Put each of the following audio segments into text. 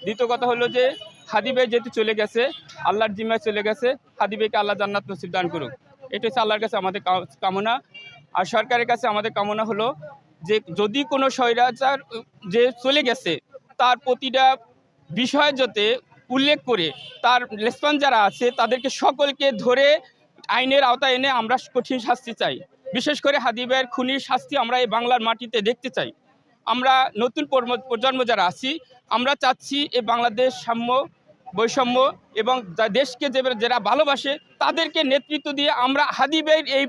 দ্বিতীয় কথা হলো যে হাদি ভাই যেহেতু চলে গেছে, আল্লাহর জিম্মায় চলে গেছে, হাদি ভাইকে আল্লাহ জান্নাত নসিব দান করুক। এটা হচ্ছে আল্লাহর কাছে আমাদের কামনা। আর সরকারের কাছে আমাদের কামনা হলো যে যদি কোনো স্বৈরাচার যে চলে গেছে তার প্রতিটা বিষয় যাতে উল্লেখ করে তার রেসপন্স যারা আছে তাদেরকে সকলকে ধরে আইনের আওতায় এনে আমরা কঠিন শাস্তি চাই। বিশেষ করে হাদি ভাইয়ের খুনির শাস্তি আমরা এই বাংলার মাটিতে দেখতে চাই। আমরা নতুন প্রজন্ম যারা আছি আমরা চাচ্ছি এই বাংলাদেশ সাম্য, বৈষম্য এবং দেশকে যারা ভালোবাসে তাদেরকে নেতৃত্ব দিয়ে আমরা হাদি ভাইয়ের এই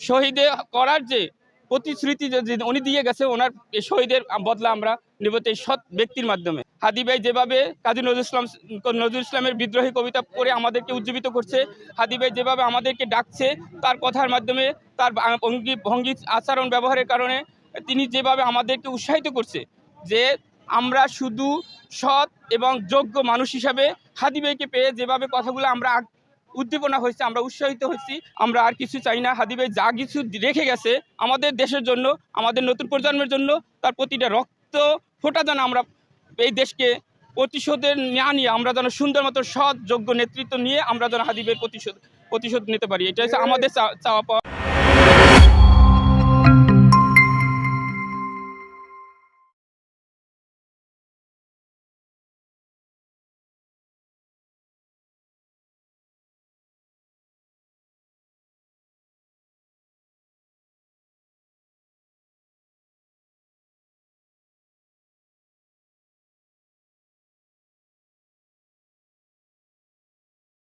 শহীদের করার যে প্রতিশ্রুতি যে উনি দিয়ে গেছে, ওনার শহীদের বদলা আমরা নেব এই সৎ ব্যক্তির মাধ্যমে। হাদি ভাই যেভাবে কাজী নজরুল ইসলামের বিদ্রোহী কবিতা পড়ে আমাদেরকে উজ্জীবিত করছে, হাদি ভাই যেভাবে আমাদেরকে ডাকছে তার কথার মাধ্যমে, তার ভঙ্গি আচরণ ব্যবহারের কারণে তিনি যেভাবে আমাদেরকে উৎসাহিত করছে যে আমরা শুধু সৎ এবং যোগ্য মানুষ হিসাবে হাদি ভাইকে পেয়ে যেভাবে কথাগুলো আমরা উদ্দীপনা হয়েছে, আমরা উৎসাহিত হয়েছি। আমরা আর কিছু চাই না। হাদি ভাই যা কিছু রেখে গেছে আমাদের দেশের জন্য, আমাদের নতুন প্রজন্মের জন্য, তার প্রতিটা রক্ত ফোঁটা যেন আমরা এই দেশকে প্রতিশোধের না নিয়ে আমরা যেন সুন্দর মতো সৎ যোগ্য নেতৃত্ব নিয়ে আমরা যেন হাদি ভাইয়ের প্রতিশোধ নিতে পারি। এটা হচ্ছে আমাদের চাওয়া পাওয়া।